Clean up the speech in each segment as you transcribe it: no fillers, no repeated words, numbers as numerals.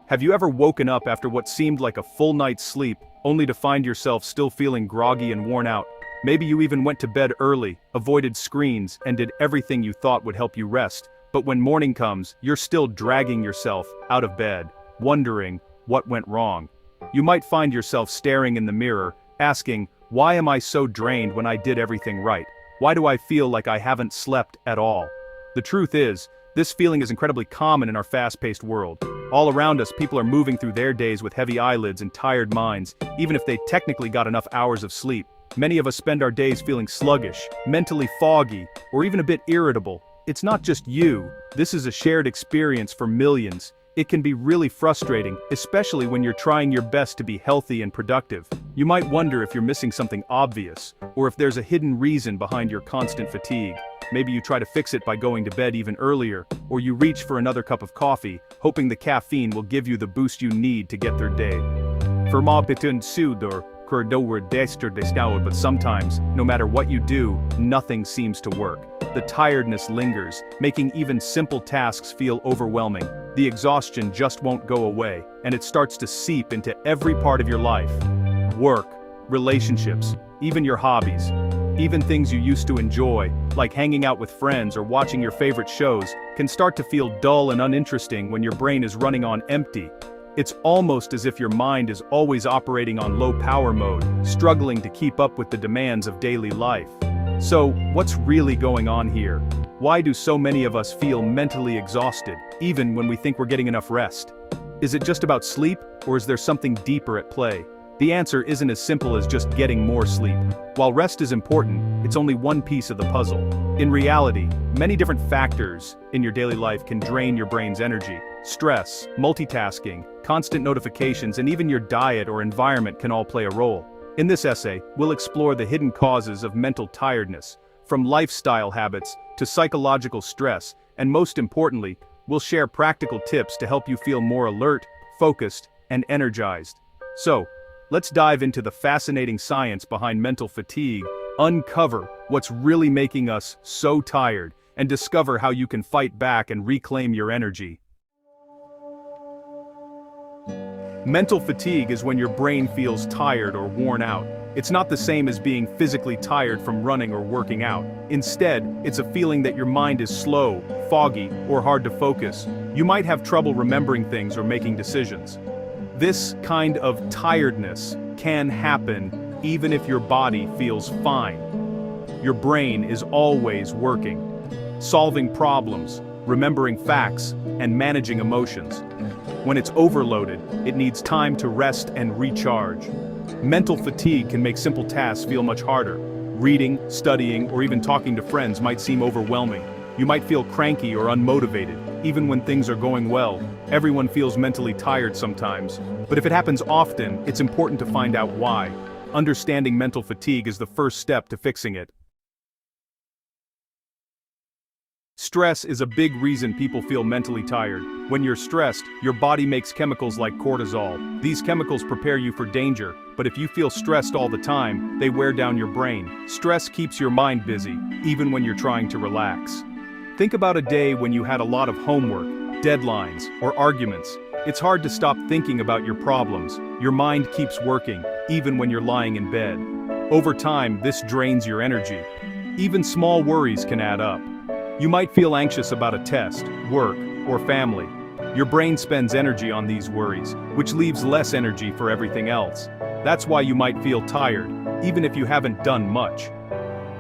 Have you ever woken up after what seemed like a full night's sleep, only to find yourself still feeling groggy and worn out? Maybe you even went to bed early, avoided screens, and did everything you thought would help you rest, but when morning comes, you're still dragging yourself out of bed, wondering what went wrong. You might find yourself staring in the mirror, asking, why am I so drained when I did everything right? Why do I feel like I haven't slept at all? The truth is, this feeling is incredibly common in our fast-paced world. All around us, people are moving through their days with heavy eyelids and tired minds, even if they technically got enough hours of sleep. Many of us spend our days feeling sluggish, mentally foggy, or even a bit irritable. It's not just you. This is a shared experience for millions. It can be really frustrating, especially when you're trying your best to be healthy and productive. You might wonder if you're missing something obvious, or if there's a hidden reason behind your constant fatigue. Maybe you try to fix it by going to bed even earlier, or you reach for another cup of coffee, hoping the caffeine will give you the boost you need to get through day. But sometimes, no matter what you do, nothing seems to work. The tiredness lingers, making even simple tasks feel overwhelming. The exhaustion just won't go away, and it starts to seep into every part of your life. Work, relationships, even your hobbies. Even things you used to enjoy, like hanging out with friends or watching your favorite shows, can start to feel dull and uninteresting when your brain is running on empty. It's almost as if your mind is always operating on low power mode, struggling to keep up with the demands of daily life. So, what's really going on here? Why do so many of us feel mentally exhausted, even when we think we're getting enough rest? Is it just about sleep, or is there something deeper at play? The answer isn't as simple as just getting more sleep. While rest is important, it's only one piece of the puzzle. In reality, many different factors in your daily life can drain your brain's energy. Stress, multitasking, constant notifications, and even your diet or environment can all play a role. In this essay, we'll explore the hidden causes of mental tiredness, from lifestyle habits to psychological stress, and most importantly, we'll share practical tips to help you feel more alert, focused, and energized. So, let's dive into the fascinating science behind mental fatigue, uncover what's really making us so tired, and discover how you can fight back and reclaim your energy. Mental fatigue is when your brain feels tired or worn out. It's not the same as being physically tired from running or working out. Instead, it's a feeling that your mind is slow, foggy, or hard to focus. You might have trouble remembering things or making decisions. This kind of tiredness can happen even if your body feels fine. Your brain is always working, solving problems, remembering facts, and managing emotions. When it's overloaded, it needs time to rest and recharge. Mental fatigue can make simple tasks feel much harder. Reading, studying, or even talking to friends might seem overwhelming. You might feel cranky or unmotivated, even when things are going well. Everyone feels mentally tired sometimes. But if it happens often, it's important to find out why. Understanding mental fatigue is the first step to fixing it. Stress is a big reason people feel mentally tired. When you're stressed, your body makes chemicals like cortisol. These chemicals prepare you for danger, but if you feel stressed all the time, they wear down your brain. Stress keeps your mind busy, even when you're trying to relax. Think about a day when you had a lot of homework, deadlines, or arguments. It's hard to stop thinking about your problems. Your mind keeps working, even when you're lying in bed. Over time, this drains your energy. Even small worries can add up. You might feel anxious about a test, work, or family. Your brain spends energy on these worries, which leaves less energy for everything else. That's why you might feel tired, even if you haven't done much.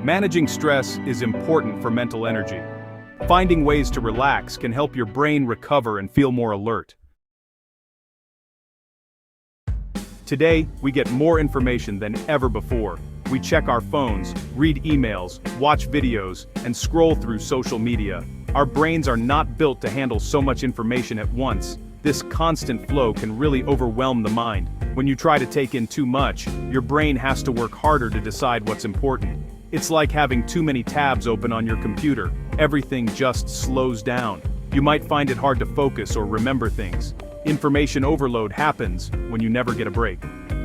Managing stress is important for mental energy. Finding ways to relax can help your brain recover and feel more alert. Today, we get more information than ever before. We check our phones, read emails, watch videos, and scroll through social media. Our brains are not built to handle so much information at once. This constant flow can really overwhelm the mind. When you try to take in too much, your brain has to work harder to decide what's important. It's like having too many tabs open on your computer. Everything just slows down. You might find it hard to focus or remember things. Information overload happens when you never get a break.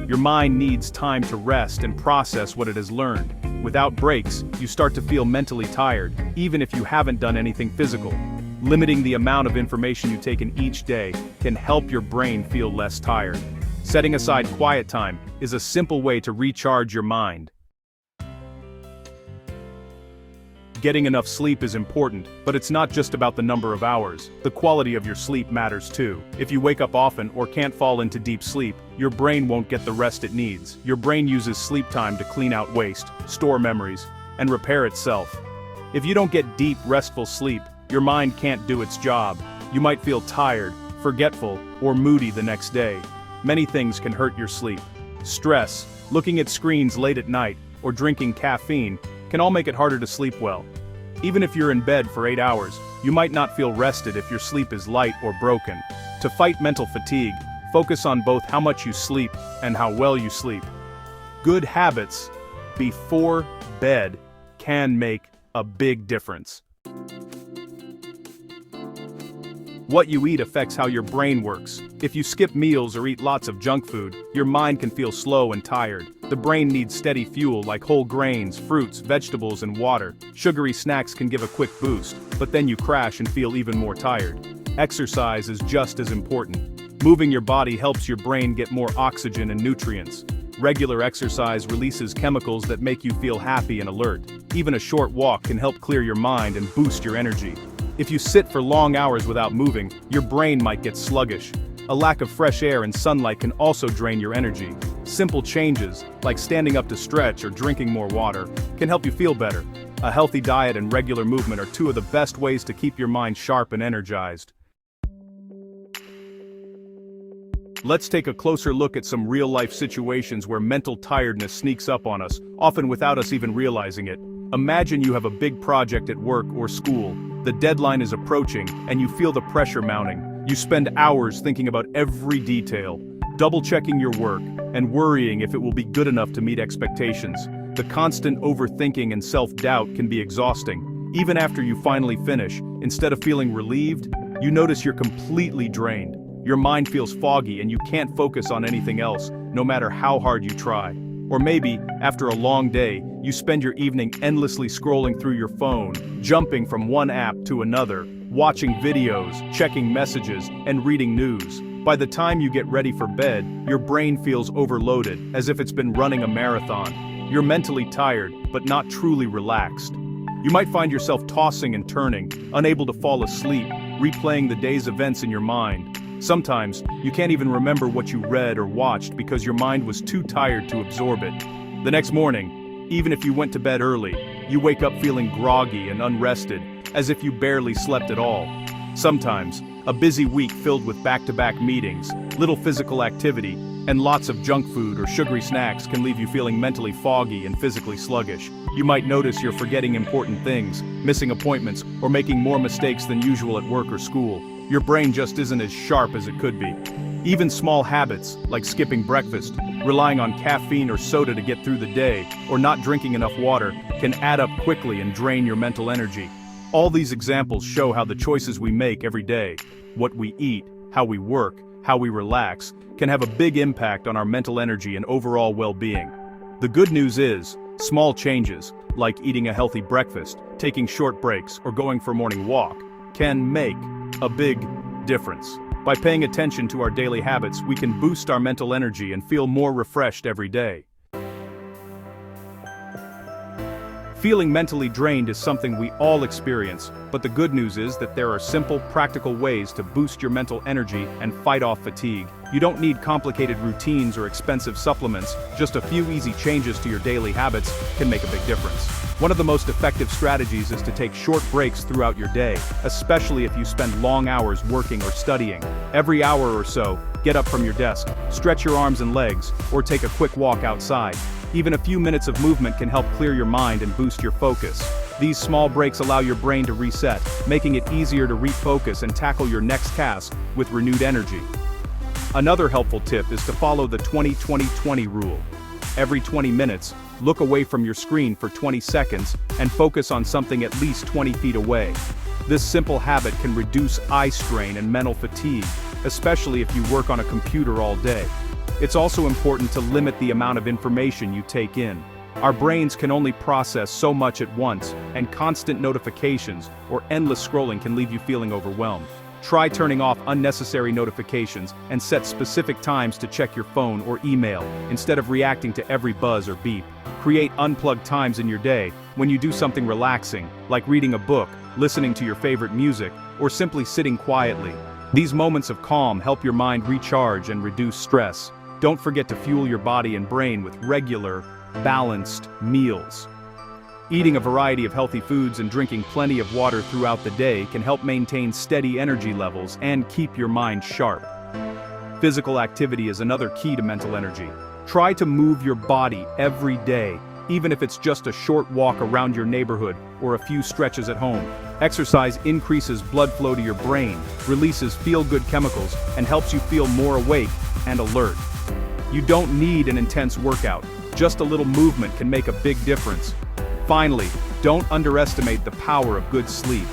Your mind needs time to rest and process what it has learned. Without breaks, you start to feel mentally tired, even if you haven't done anything physical. Limiting the amount of information you take in each day can help your brain feel less tired. Setting aside quiet time is a simple way to recharge your mind. Getting enough sleep is important, but it's not just about the number of hours. The quality of your sleep matters too. If you wake up often or can't fall into deep sleep, your brain won't get the rest it needs. Your brain uses sleep time to clean out waste, store memories, and repair itself. If you don't get deep, restful sleep, your mind can't do its job. You might feel tired, forgetful, or moody the next day. Many things can hurt your sleep. Stress, looking at screens late at night, or drinking caffeine can all make it harder to sleep well. Even if you're in bed for 8 hours, you might not feel rested if your sleep is light or broken. To fight mental fatigue, focus on both how much you sleep and how well you sleep. Good habits before bed can make a big difference. What you eat affects how your brain works. If you skip meals or eat lots of junk food, your mind can feel slow and tired. The brain needs steady fuel like whole grains, fruits, vegetables, and water. Sugary snacks can give a quick boost, but then you crash and feel even more tired. Exercise is just as important. Moving your body helps your brain get more oxygen and nutrients. Regular exercise releases chemicals that make you feel happy and alert. Even a short walk can help clear your mind and boost your energy. If you sit for long hours without moving, your brain might get sluggish. A lack of fresh air and sunlight can also drain your energy. Simple changes, like standing up to stretch or drinking more water, can help you feel better. A healthy diet and regular movement are two of the best ways to keep your mind sharp and energized. Let's take a closer look at some real-life situations where mental tiredness sneaks up on us, often without us even realizing it. Imagine you have a big project at work or school. The deadline is approaching, and you feel the pressure mounting. You spend hours thinking about every detail, double-checking your work, and worrying if it will be good enough to meet expectations. The constant overthinking and self-doubt can be exhausting. Even after you finally finish, instead of feeling relieved, you notice you're completely drained. Your mind feels foggy and you can't focus on anything else, no matter how hard you try. Or maybe, after a long day, you spend your evening endlessly scrolling through your phone, jumping from one app to another, watching videos, checking messages, and reading news. By the time you get ready for bed, your brain feels overloaded, as if it's been running a marathon. You're mentally tired, but not truly relaxed. You might find yourself tossing and turning, unable to fall asleep, replaying the day's events in your mind. Sometimes, you can't even remember what you read or watched because your mind was too tired to absorb it. The next morning, even if you went to bed early, you wake up feeling groggy and unrested, as if you barely slept at all. Sometimes, a busy week filled with back-to-back meetings, little physical activity, and lots of junk food or sugary snacks can leave you feeling mentally foggy and physically sluggish. You might notice you're forgetting important things, missing appointments, or making more mistakes than usual at work or school. Your brain just isn't as sharp as it could be. Even small habits, like skipping breakfast, relying on caffeine or soda to get through the day, or not drinking enough water, can add up quickly and drain your mental energy. All these examples show how the choices we make every day, what we eat, how we work, how we relax, can have a big impact on our mental energy and overall well-being. The good news is, small changes, like eating a healthy breakfast, taking short breaks, or going for a morning walk, can make a big difference. By paying attention to our daily habits, we can boost our mental energy and feel more refreshed every day. Feeling mentally drained is something we all experience, but the good news is that there are simple, practical ways to boost your mental energy and fight off fatigue. You don't need complicated routines or expensive supplements, just a few easy changes to your daily habits can make a big difference. One of the most effective strategies is to take short breaks throughout your day, especially if you spend long hours working or studying. Every hour or so, get up from your desk, stretch your arms and legs, or take a quick walk outside. Even a few minutes of movement can help clear your mind and boost your focus. These small breaks allow your brain to reset, making it easier to refocus and tackle your next task with renewed energy. Another helpful tip is to follow the 20-20-20 rule. Every 20 minutes, look away from your screen for 20 seconds and focus on something at least 20 feet away. This simple habit can reduce eye strain and mental fatigue, especially if you work on a computer all day. It's also important to limit the amount of information you take in. Our brains can only process so much at once, and constant notifications or endless scrolling can leave you feeling overwhelmed. Try turning off unnecessary notifications and set specific times to check your phone or email, instead of reacting to every buzz or beep. Create unplugged times in your day, when you do something relaxing, like reading a book, listening to your favorite music, or simply sitting quietly. These moments of calm help your mind recharge and reduce stress. Don't forget to fuel your body and brain with regular, balanced meals. Eating a variety of healthy foods and drinking plenty of water throughout the day can help maintain steady energy levels and keep your mind sharp. Physical activity is another key to mental energy. Try to move your body every day, even if it's just a short walk around your neighborhood or a few stretches at home. Exercise increases blood flow to your brain, releases feel-good chemicals, and helps you feel more awake and alert. You don't need an intense workout. Just a little movement can make a big difference. Finally, don't underestimate the power of good sleep.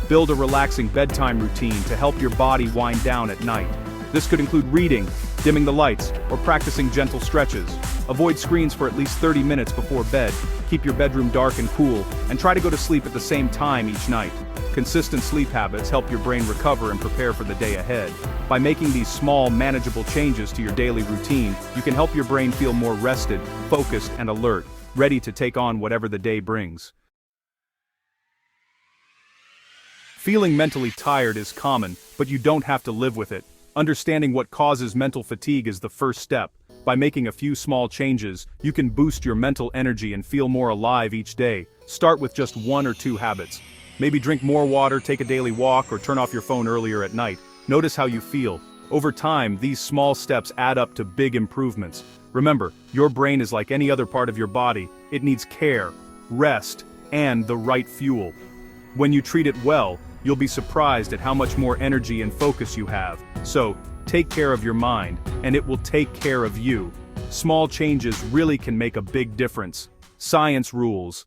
Build a relaxing bedtime routine to help your body wind down at night. This could include reading, dimming the lights, or practicing gentle stretches. Avoid screens for at least 30 minutes before bed. Keep your bedroom dark and cool, and try to go to sleep at the same time each night. Consistent sleep habits help your brain recover and prepare for the day ahead. By making these small, manageable changes to your daily routine, you can help your brain feel more rested, focused, and alert, ready to take on whatever the day brings. Feeling mentally tired is common, but you don't have to live with it. Understanding what causes mental fatigue is the first step. By making a few small changes, you can boost your mental energy and feel more alive each day. Start with just 1 or 2 habits. Maybe drink more water, take a daily walk, or turn off your phone earlier at night. Notice how you feel. Over time, these small steps add up to big improvements. Remember, your brain is like any other part of your body. It needs care, rest, and the right fuel. When you treat it well, you'll be surprised at how much more energy and focus you have. So, take care of your mind, and it will take care of you. Small changes really can make a big difference. Science rules.